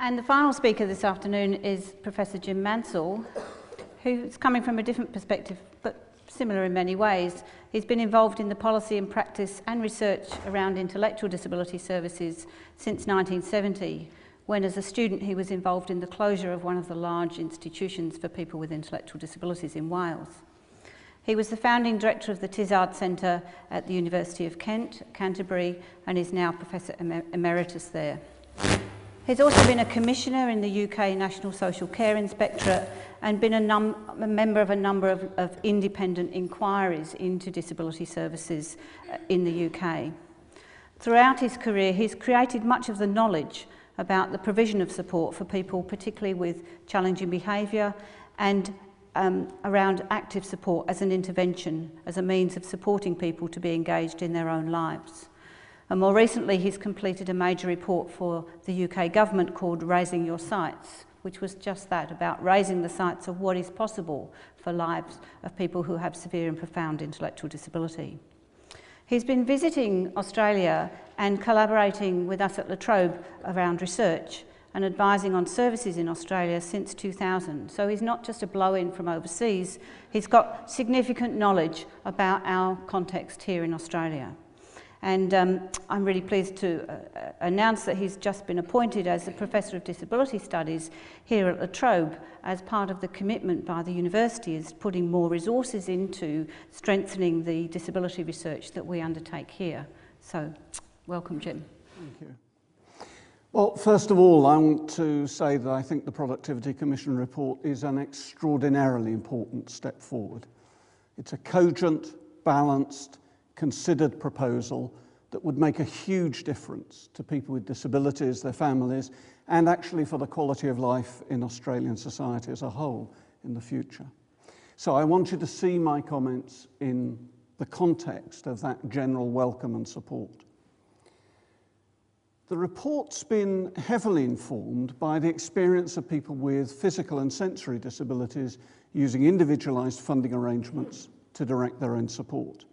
And the final speaker this afternoon is Professor Jim Mansell, who's coming from a different perspective, but similar in many ways. He's been involved in the policy and practice and research around intellectual disability services since 1970, when as a student he was involved in the closure of one of the large institutions for people with intellectual disabilities in Wales. He was the founding director of the Tizard Centre at the University of Kent, Canterbury, and is now Professor Emeritus there. He's also been a commissioner in the UK National Social Care Inspectorate and been a member of a number of independent inquiries into disability services in the UK. Throughout his career, he's created much of the knowledge about the provision of support for people, particularly with challenging behaviour, and around active support as an intervention, as a means of supporting people to be engaged in their own lives. And more recently, he's completed a major report for the UK government called Raising Your Sights, which was just that, about raising the sights of what is possible for lives of people who have severe and profound intellectual disability. He's been visiting Australia and collaborating with us at La Trobe around research and advising on services in Australia since 2000. So he's not just a blow-in from overseas, he's got significant knowledge about our context here in Australia. And I'm really pleased to announce that he's just been appointed as a Professor of Disability Studies here at La Trobe as part of the commitment by the university is putting more resources into strengthening the disability research that we undertake here. So, welcome, Jim. Thank you. Well, first of all, I want to say that I think the Productivity Commission report is an extraordinarily important step forward. It's a cogent, balanced, considered proposal that would make a huge difference to people with disabilities, their families, and actually for the quality of life in Australian society as a whole in the future. So I want you to see my comments in the context of that general welcome and support. The report's been heavily informed by the experience of people with physical and sensory disabilities using individualised funding arrangements to direct their own support.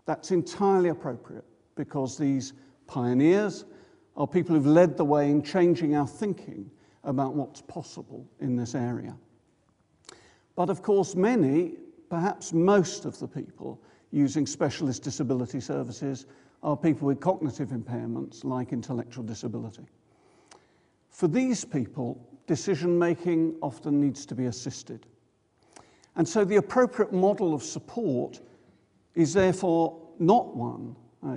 That's entirely appropriate because these pioneers are people who've led the way in changing our thinking about what's possible in this area. But of course, many, perhaps most of the people using specialist disability services are people with cognitive impairments like intellectual disability. For these people, decision-making often needs to be assisted. And so the appropriate model of support is therefore not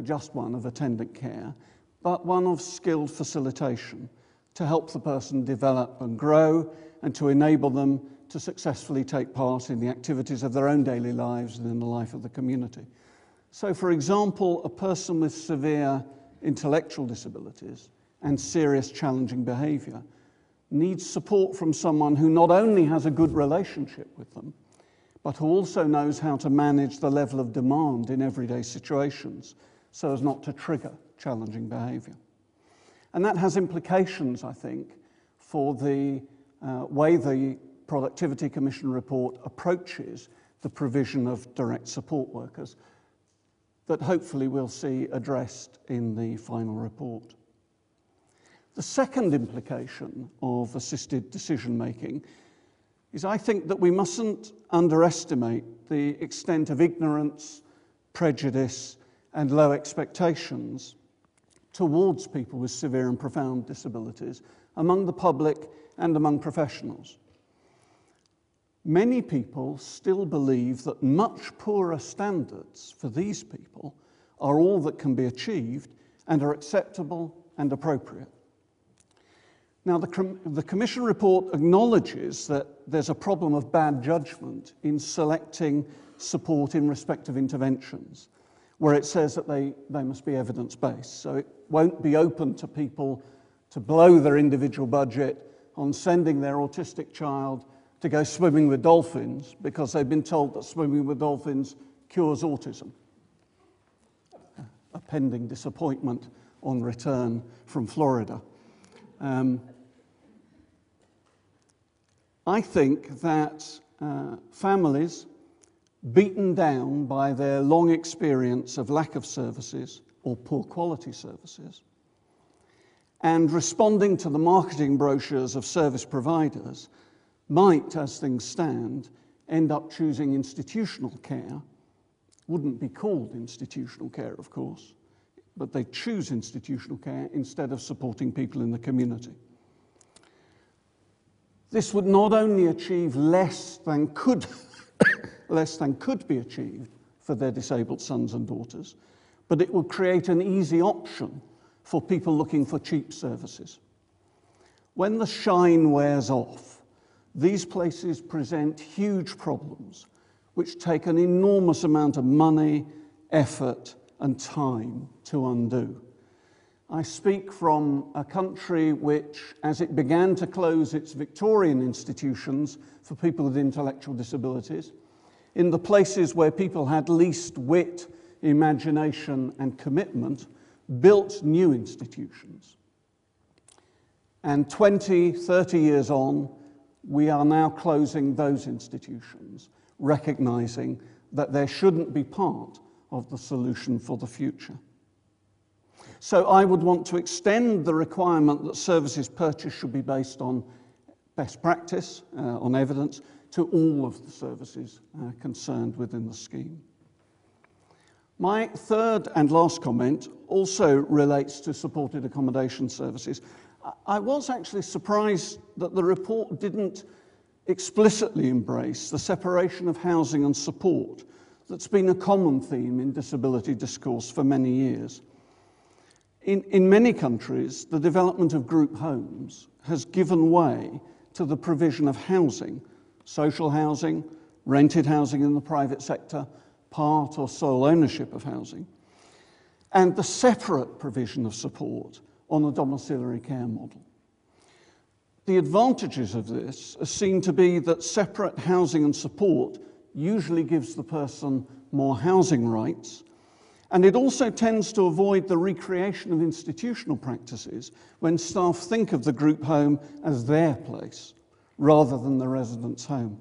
just one of attendant care, but one of skilled facilitation to help the person develop and grow and to enable them to successfully take part in the activities of their own daily lives and in the life of the community. So, for example, a person with severe intellectual disabilities and serious challenging behaviour needs support from someone who not only has a good relationship with them, but who also knows how to manage the level of demand in everyday situations so as not to trigger challenging behaviour. And that has implications, I think, for the way the Productivity Commission report approaches the provision of direct support workers that hopefully we'll see addressed in the final report. The second implication of assisted decision-making is I think that we mustn't underestimate the extent of ignorance, prejudice, and low expectations towards people with severe and profound disabilities among the public and among professionals. Many people still believe that much poorer standards for these people are all that can be achieved and are acceptable and appropriate. Now, the Commission report acknowledges that there's a problem of bad judgment in selecting support in respect of interventions, where it says that they must be evidence-based. So it won't be open to people to blow their individual budget on sending their autistic child to go swimming with dolphins because they've been told that swimming with dolphins cures autism. A pending disappointment on return from Florida. I think that families beaten down by their long experience of lack of services or poor quality services and responding to the marketing brochures of service providers might, as things stand, end up choosing institutional care. Wouldn't be called institutional care, of course, but they choose institutional care instead of supporting people in the community. This would not only achieve less than could be achieved for their disabled sons and daughters, but it would create an easy option for people looking for cheap services. When the shine wears off, these places present huge problems which take an enormous amount of money, effort, and time to undo. I speak from a country which, as it began to close its Victorian institutions for people with intellectual disabilities, in the places where people had least wit, imagination, and commitment, built new institutions. And 20, 30 years on, we are now closing those institutions, recognizing that they shouldn't be part of the solution for the future. So I would want to extend the requirement that services purchased should be based on best practice, on evidence, to all of the services concerned within the scheme. My third and last comment also relates to supported accommodation services. I was actually surprised that the report didn't explicitly embrace the separation of housing and support that's been a common theme in disability discourse for many years. In many countries, the development of group homes has given way to the provision of housing, social housing, rented housing in the private sector, part or sole ownership of housing, and the separate provision of support on a domiciliary care model. The advantages of this are seen to be that separate housing and support usually gives the person more housing rights, and it also tends to avoid the recreation of institutional practices when staff think of the group home as their place rather than the resident's home.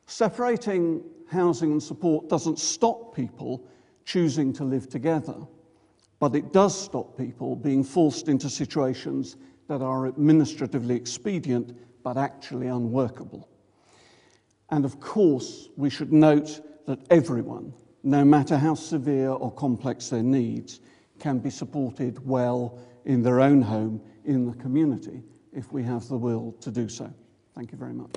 Separating housing and support doesn't stop people choosing to live together, but it does stop people being forced into situations that are administratively expedient but actually unworkable. And of course, we should note that everyone, no matter how severe or complex their needs, can be supported well in their own home, in the community, if we have the will to do so. Thank you very much.